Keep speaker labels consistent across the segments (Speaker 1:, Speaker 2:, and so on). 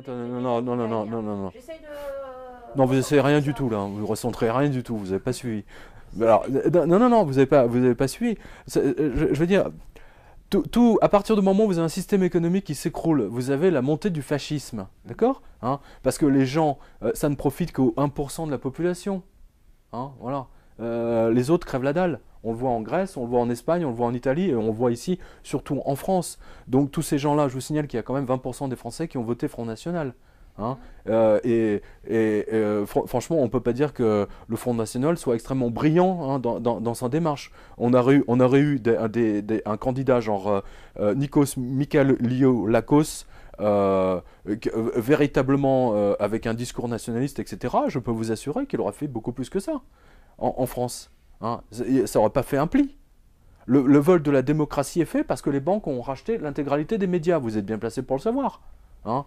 Speaker 1: non, non, non, non, non, non, non, non, non.
Speaker 2: J'essaye de
Speaker 1: Non, vous essayez
Speaker 2: recentrer
Speaker 1: rien
Speaker 2: tout
Speaker 1: du
Speaker 2: ça.
Speaker 1: tout là, vous recentrez rien du tout, vous n'avez pas suivi.
Speaker 2: Si,
Speaker 1: Alors,
Speaker 2: si.
Speaker 1: non, non, non, vous avez pas suivi. Je veux dire, à partir du moment où vous avez un système économique qui s'écroule, vous avez la montée du fascisme, d'accord, hein? Parce que les gens, ça ne profite qu'au 1% de la population, hein, voilà. Les autres crèvent la dalle. On le voit en Grèce, on le voit en Espagne, on le voit en Italie, et on le voit ici, surtout en France. Donc tous ces gens-là, je vous signale qu'il y a quand même 20% des Français qui ont voté Front National, hein. Franchement, on ne peut pas dire que le Front National soit extrêmement brillant, hein, dans sa démarche. On aurait eu un candidat genre Nikos Michaliolakos, véritablement avec un discours nationaliste, etc., je peux vous assurer qu'il aurait fait beaucoup plus que ça en France, hein. Ça n'aurait pas fait un pli. Le vol de la démocratie est fait parce que les banques ont racheté l'intégralité des médias. Vous êtes bien placé pour le savoir, hein.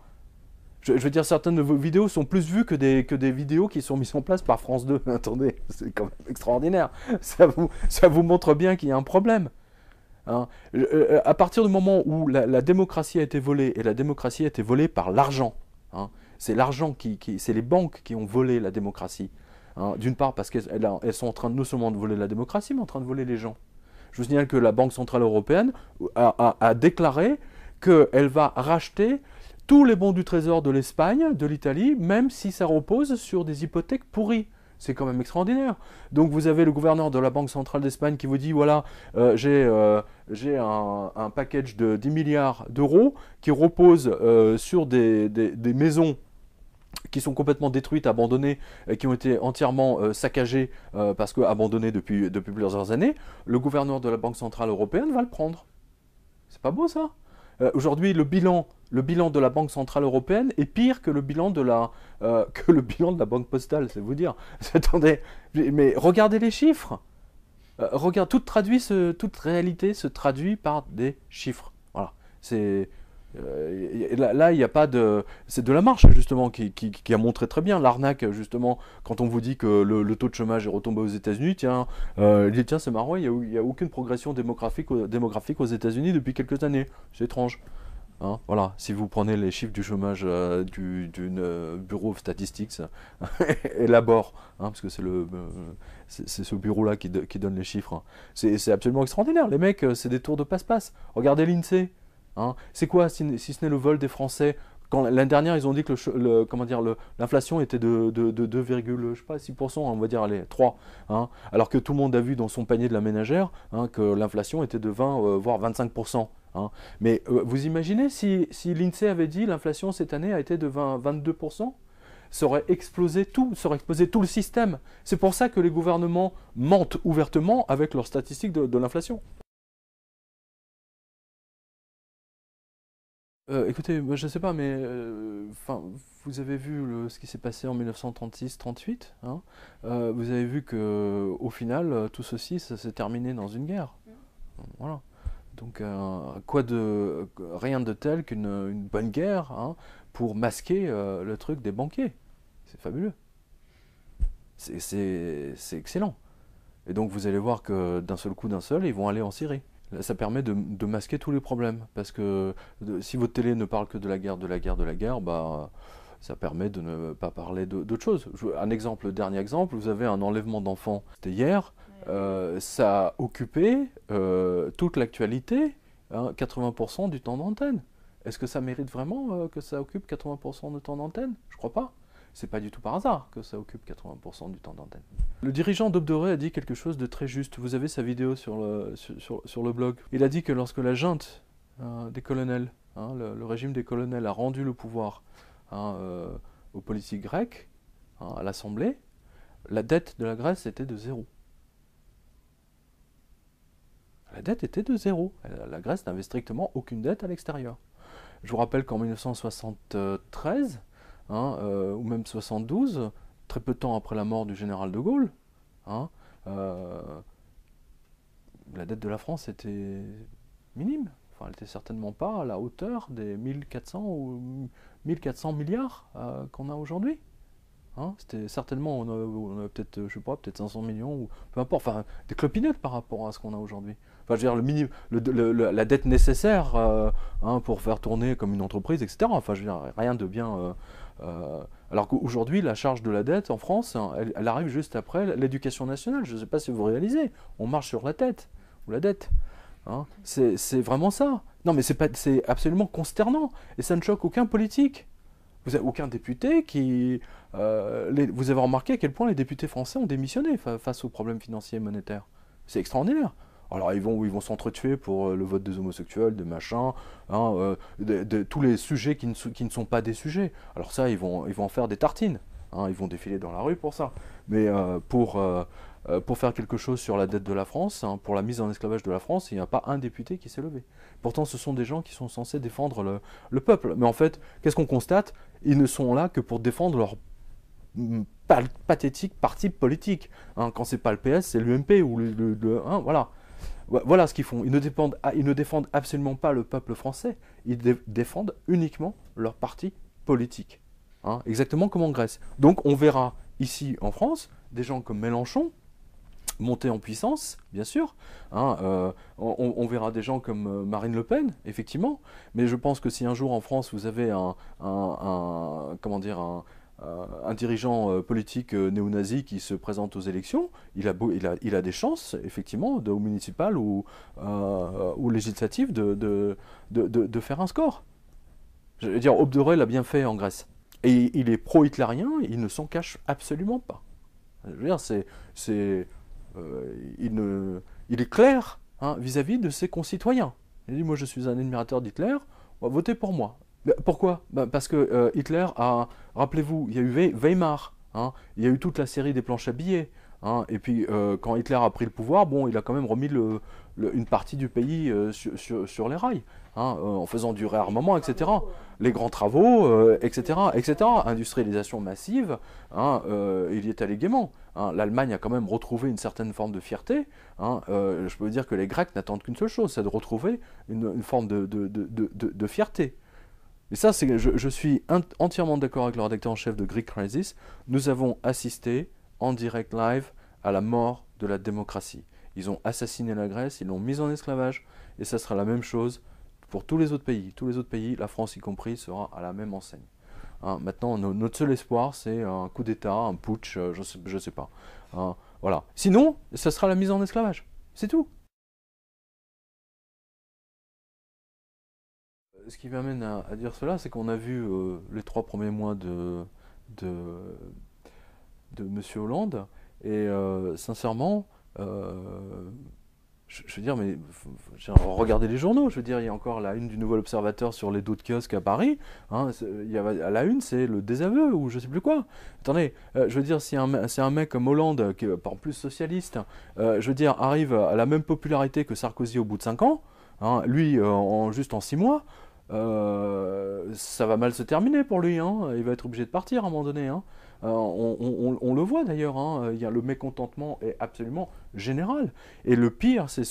Speaker 1: Je veux dire, certaines de vos vidéos sont plus vues que des vidéos qui sont mises en place par France 2. Attendez, c'est quand même extraordinaire. Ça vous montre bien qu'il y a un problème, hein. À partir du moment où la démocratie a été volée, et la démocratie a été volée par l'argent, hein, c'est l'argent c'est les banques qui ont volé la démocratie, hein. D'une part parce qu'elles sont en train non seulement de voler la démocratie, mais en train de voler les gens. Je vous signale que la Banque Centrale Européenne a déclaré qu'elle va racheter tous les bons du Trésor de l'Espagne, de l'Italie, même si ça repose sur des hypothèques pourries. C'est quand même extraordinaire. Donc vous avez le gouverneur de la Banque Centrale d'Espagne qui vous dit, voilà, j'ai un package de 10 milliards d'euros qui repose sur des maisons qui sont complètement détruites, abandonnées, qui ont été entièrement saccagées parce que abandonnées depuis plusieurs années. Le gouverneur de la Banque Centrale Européenne va le prendre. C'est pas beau ça? Aujourd'hui, le bilan de la Banque Centrale Européenne est pire que que le bilan de la Banque Postale, c'est vous dire. Attendez, mais regardez les chiffres. Toute réalité se traduit par des chiffres. Voilà. Là, il n'y a pas de. C'est de la marche, justement, qui a montré très bien l'arnaque, justement, quand on vous dit que le taux de chômage est retombé aux États-Unis. Tiens, il dit, tiens, c'est marrant, il n'y a aucune progression démographique aux États-Unis depuis quelques années. C'est étrange, hein. Voilà, si vous prenez les chiffres du chômage du Bureau of Statistics, élabore, hein, parce que c'est ce bureau-là qui donne les chiffres, hein. C'est absolument extraordinaire. Les mecs, c'est des tours de passe-passe. Regardez l'INSEE, hein. C'est quoi si ce n'est le vol des Français? Quand l'année dernière, ils ont dit que comment dire, l'inflation était de 2, je sais pas, 6%, on va dire, allez, 3, hein, alors que tout le monde a vu dans son panier de la ménagère, hein, que l'inflation était de 20, voire 25%. Hein. Mais vous imaginez si l'INSEE avait dit l'inflation cette année a été de 22%, ça aurait explosé tout, ça aurait explosé tout le système. C'est pour ça que les gouvernements mentent ouvertement avec leurs statistiques de l'inflation. Écoutez, moi, je ne sais pas, mais vous avez vu ce qui s'est passé en 1936-38, hein. Vous avez vu que au final, tout ceci, ça s'est terminé dans une guerre. Voilà. Donc, rien de tel qu'une bonne guerre, hein, pour masquer le truc des banquiers. C'est fabuleux. C'est excellent. Et donc, vous allez voir que d'un seul coup, ils vont aller en Syrie. Là, ça permet de masquer tous les problèmes. Parce que si votre télé ne parle que de la guerre, de la guerre, de la guerre, bah, ça permet de ne pas parler d'autre chose. Un exemple, dernier exemple, vous avez un enlèvement d'enfants. C'était hier. Ça a occupé toute l'actualité, hein, 80% du temps d'antenne. Est-ce que ça mérite vraiment que ça occupe 80% du temps d'antenne? Je crois pas. C'est pas du tout par hasard que ça occupe 80% du temps d'antenne. Le dirigeant d'Aube Dorée a dit quelque chose de très juste. Vous avez sa vidéo sur le blog. Il a dit que lorsque la junte des colonels, hein, le régime des colonels a rendu le pouvoir, hein, aux politiques grecs, hein, à l'Assemblée, la dette de la Grèce était de zéro. La dette était de zéro. La Grèce n'avait strictement aucune dette à l'extérieur. Je vous rappelle qu'en 1973, hein, ou même 72, très peu de temps après la mort du général de Gaulle, hein, la dette de la France était minime. Enfin, elle n'était certainement pas à la hauteur des 1400 ou 1400 milliards qu'on a aujourd'hui, Hein, c'était certainement, on a peut-être, je sais pas, peut-être 500 millions, ou peu importe, enfin, des clopinettes par rapport à ce qu'on a aujourd'hui. Enfin, je veux dire, la dette nécessaire hein, pour faire tourner comme une entreprise, etc. Enfin, je veux dire, rien de bien. Alors qu'aujourd'hui, la charge de la dette en France, hein, elle arrive juste après l'éducation nationale. Je ne sais pas si vous réalisez. On marche sur la tête, ou la dette. Hein. C'est vraiment ça. Non, mais c'est absolument consternant. Et ça ne choque aucun politique. Vous n'avez aucun député qui. Vous avez remarqué à quel point les députés français ont démissionné face aux problèmes financiers et monétaires. C'est extraordinaire. Alors ils vont s'entretuer pour le vote des homosexuels, des machins, hein, tous les sujets qui ne sont pas des sujets. Alors ça, ils vont en faire des tartines. Hein, ils vont défiler dans la rue pour ça. Mais pour faire quelque chose sur la dette de la France, hein, pour la mise en esclavage de la France, il n'y a pas un député qui s'est levé. Pourtant, ce sont des gens qui sont censés défendre le peuple. Mais en fait, qu'est-ce qu'on constate? Ils ne sont là que pour défendre leur pathétique parti politique. Hein, quand c'est pas le PS, c'est l'UMP ou hein, voilà. Voilà ce qu'ils font. Ils ne défendent absolument pas le peuple français. Ils défendent uniquement leur parti politique. Hein, exactement comme en Grèce. Donc on verra ici en France des gens comme Mélenchon monter en puissance, bien sûr. Hein, on verra des gens comme Marine Le Pen, effectivement. Mais je pense que si un jour en France vous avez comment dire, un dirigeant politique néo-nazi qui se présente aux élections, il a des chances, effectivement, au municipal ou législatif, de faire un score. Je veux dire, Aube de Ré l'a bien fait en Grèce. Et il est pro-hitlérien, il ne s'en cache absolument pas. Je veux dire, il est clair hein, vis-à-vis de ses concitoyens. Il dit, moi je suis un admirateur d'Hitler, votez pour moi. Pourquoi? Parce que Hitler a, rappelez-vous, il y a eu Weimar, hein, il y a eu toute la série des planches à billets, hein, et puis quand Hitler a pris le pouvoir, bon, il a quand même remis une partie du pays sur les rails, hein, en faisant du réarmement, etc. Les grands travaux, etc., etc. Industrialisation massive, hein, il y est allé gaiement. Hein. L'Allemagne a quand même retrouvé une certaine forme de fierté. Hein. Je peux vous dire que les Grecs n'attendent qu'une seule chose, c'est de retrouver une forme de fierté. Et ça, je suis entièrement d'accord avec le rédacteur en chef de Greek Crisis. Nous avons assisté en direct live à la mort de la démocratie. Ils ont assassiné la Grèce, ils l'ont mise en esclavage, et ça sera la même chose pour tous les autres pays. Tous les autres pays, la France y compris, sera à la même enseigne. Hein, maintenant, notre seul espoir, c'est un coup d'État, un putsch, je sais pas. Hein, voilà. Sinon, ça sera la mise en esclavage. C'est tout. Ce qui m'amène à dire cela, c'est qu'on a vu les 3 premiers mois de, de M. Hollande, et sincèrement, je veux dire, mais regardez les journaux, je veux dire, il y a encore la une du Nouvel Observateur sur les dos de kiosques à Paris, hein, à la une, c'est le désaveu, ou je sais plus quoi. Attendez, je veux dire, si un mec comme Hollande, qui est en plus socialiste, je veux dire, arrive à la même popularité que Sarkozy au bout de 5 ans, hein, lui, juste en 6 mois, ça va mal se terminer pour lui, hein. Il va être obligé de partir à un moment donné. Hein. On le voit d'ailleurs, hein. Le mécontentement est absolument général. Et le pire, c'est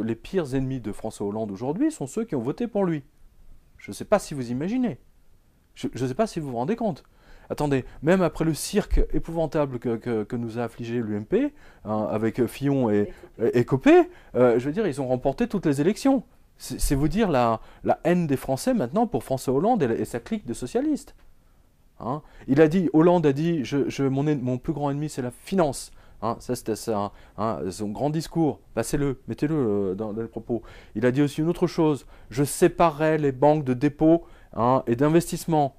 Speaker 1: les pires ennemis de François Hollande aujourd'hui sont ceux qui ont voté pour lui. Je ne sais pas si vous imaginez. Je ne sais pas si vous vous rendez compte. Attendez, même après le cirque épouvantable que nous a affligé l'UMP, hein, avec Fillon et Copé, je veux dire, ils ont remporté toutes les élections. C'est vous dire la haine des Français maintenant pour François Hollande et sa clique de socialistes. Hein. Hollande a dit, mon plus grand ennemi c'est la finance. Hein, ça c'était ça, hein, son grand discours. Passez-le, mettez-le dans les propos. Il a dit aussi une autre chose, je séparerai les banques de dépôt hein, et d'investissement.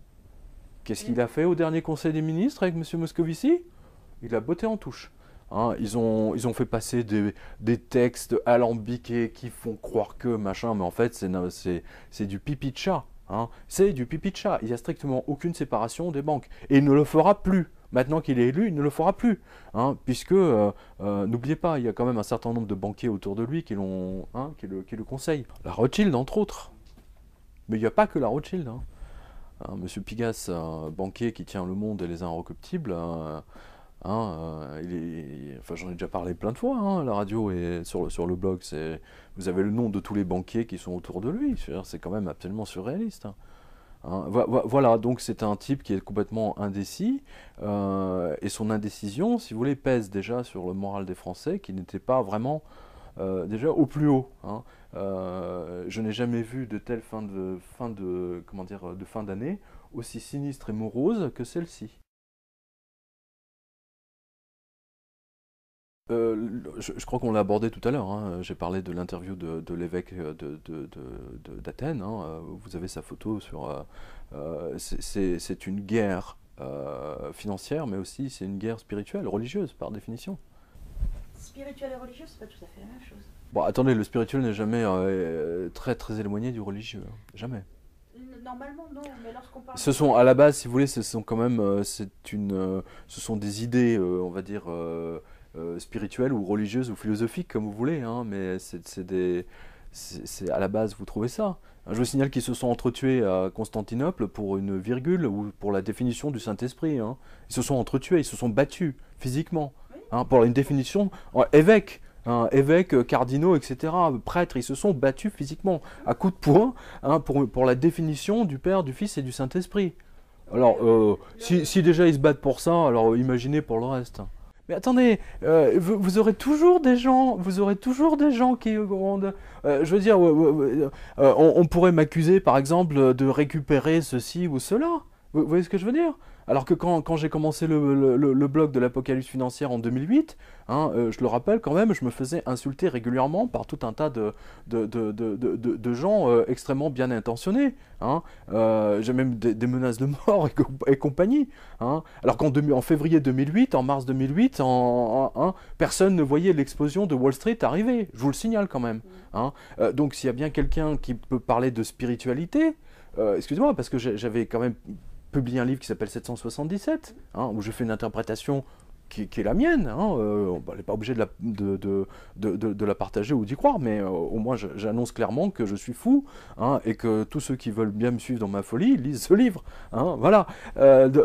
Speaker 1: Qu'est-ce qu'il a fait au dernier Conseil des ministres avec M. Moscovici? Il a botté en touche. Hein, ils ont fait passer des textes alambiqués qui font croire que machin, mais en fait c'est du pipi de chat. Hein. C'est du pipi de chat. Il n'y a strictement aucune séparation des banques. Et il ne le fera plus. Maintenant qu'il est élu, il ne le fera plus. Hein, puisque, n'oubliez pas, il y a quand même un certain nombre de banquiers autour de lui qui le conseillent. La Rothschild, entre autres. Mais il n'y a pas que la Rothschild. Hein. Monsieur Pigasse, un banquier qui tient le monde et les inrecuptibles, enfin, j'en ai déjà parlé plein de fois, hein, la radio et sur le blog, vous avez le nom de tous les banquiers qui sont autour de lui, c'est quand même absolument surréaliste. Hein. Voilà, donc c'est un type qui est complètement indécis, Et son indécision, si vous voulez, pèse déjà sur le moral des Français, qui n'était pas vraiment déjà au plus haut. Hein. Je n'ai jamais vu de telle comment dire, de fin d'année aussi sinistre et morose que celle-ci. Je crois qu'on l'a abordé tout à l'heure. Hein. J'ai parlé de l'interview de l'évêque d'Athènes. Hein. Vous avez sa photo sur. C'est une guerre financière, mais aussi c'est une guerre spirituelle, religieuse par définition.
Speaker 2: Spirituel et religieux, c'est pas tout à fait la même chose.
Speaker 1: Bon, attendez, le spirituel n'est jamais très très éloigné du religieux. Hein. Jamais.
Speaker 2: Normalement, non, mais lorsqu'on parle.
Speaker 1: Ce sont, à la base, si vous voulez, ce sont quand même, ce sont des idées, on va dire, spirituelles ou religieuses ou philosophiques, comme vous voulez, hein, mais à la base, vous trouvez ça. Je vous signale qu'ils se sont entretués à Constantinople pour une virgule ou pour la définition du Saint-Esprit. Hein. Ils se sont entretués, ils se sont battus physiquement,
Speaker 2: Oui.
Speaker 1: hein, pour une définition. Évêques, hein, évêques, cardinaux, etc., prêtres, ils se sont battus physiquement à coups de poing, hein, pour la définition du Père, du Fils et du Saint-Esprit. Alors, si déjà ils se battent pour ça, alors imaginez pour le reste. Mais attendez, vous aurez toujours des gens, qui, je veux dire, on pourrait m'accuser, par exemple, de récupérer ceci ou cela. Vous voyez ce que je veux dire? Alors que quand j'ai commencé le blog de l'Apocalypse financière en 2008, hein, je le rappelle quand même, je me faisais insulter régulièrement par tout un tas de gens extrêmement bien intentionnés. Hein. J'ai même des menaces de mort et compagnie. Hein. Alors en février 2008, en mars 2008, personne ne voyait l'explosion de Wall Street arriver. Je vous le signale quand même. Hein. Donc s'il y a bien quelqu'un qui peut parler de spiritualité, excusez-moi, parce que j'avais quand même publié un livre qui s'appelle 777, hein, où je fais une interprétation qui est la mienne. Hein, on n'est pas obligé de la partager ou d'y croire, mais au moins j'annonce clairement que je suis fou, hein, et que tous ceux qui veulent bien me suivre dans ma folie lisent ce livre. Hein, voilà.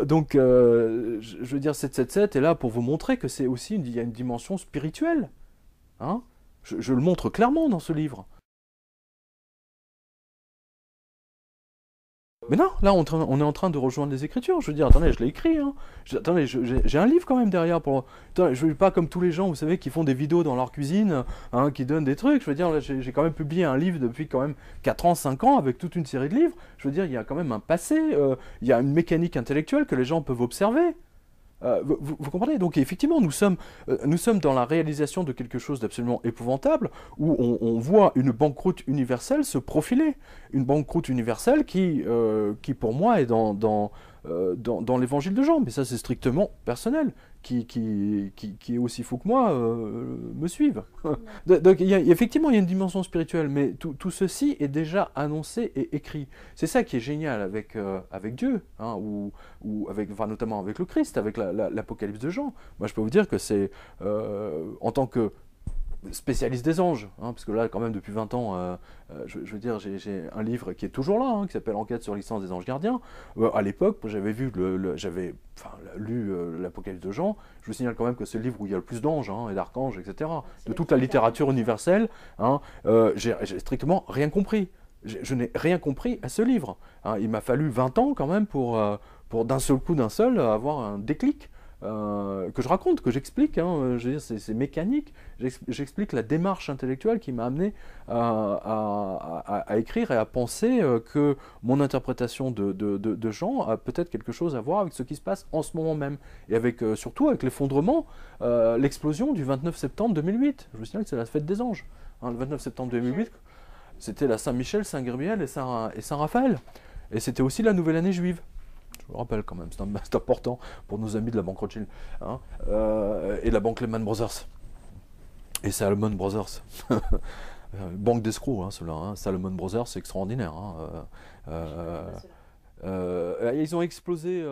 Speaker 1: Donc, je veux dire, 777 est là pour vous montrer que c'est aussi il y a une dimension spirituelle. Hein, je le montre clairement dans ce livre. Mais non, là on est en train de rejoindre les Écritures. Je veux dire, attendez, je l'ai écrit. Hein. Attendez, j'ai un livre quand même derrière. Attendez, je ne suis pas comme tous les gens, vous savez, qui font des vidéos dans leur cuisine, hein, qui donnent des trucs. Je veux dire, là, j'ai quand même publié un livre depuis quand même 4 ans, 5 ans, avec toute une série de livres. Je veux dire, il y a quand même un passé, il y a une mécanique intellectuelle que les gens peuvent observer. Vous comprenez? Donc effectivement, nous sommes dans la réalisation de quelque chose d'absolument épouvantable, où on voit une banqueroute universelle se profiler. Une banqueroute universelle qui pour moi, est dans l'évangile de Jean. Mais ça, c'est strictement personnel. Qui est aussi fou que moi, me suivent. Donc effectivement, il y a une dimension spirituelle, mais tout ceci est déjà annoncé et écrit. C'est ça qui est génial avec Dieu, hein, ou enfin, notamment avec le Christ, avec l'Apocalypse de Jean. Moi, je peux vous dire que c'est, en tant que spécialiste des anges, hein, parce que là, quand même, depuis 20 ans, je veux dire, j'ai un livre qui est toujours là, hein, qui s'appelle Enquête sur l'existence des anges gardiens. À l'époque, j'avais vu, j'avais lu l'Apocalypse de Jean. Je vous signale quand même que c'est le livre où il y a le plus d'anges, hein, et d'archanges, etc. De toute la littérature universelle, hein, j'ai strictement rien compris. Je n'ai rien compris à ce livre. Hein. Il m'a fallu 20 ans quand même pour d'un seul coup, avoir un déclic. Que je raconte, que j'explique, hein, je veux dire, c'est mécanique, j'explique la démarche intellectuelle qui m'a amené à écrire et à penser que mon interprétation de Jean a peut-être quelque chose à voir avec ce qui se passe en ce moment même, et avec surtout avec l'effondrement, l'explosion du 29 septembre 2008. Je vous signale que c'est la fête des anges. Hein, le 29 septembre 2008, c'était la Saint-Michel, Saint-Gabriel et Saint-Raphaël. Et c'était aussi la nouvelle année juive. Je le rappelle quand même, c'est important pour nos amis de la banque Rothschild, hein, et la banque Lehman Brothers. Et Salomon Brothers. Banque d'escrocs, hein, ceux-là. Hein. Salomon Brothers, c'est extraordinaire. Hein. Ils ont explosé...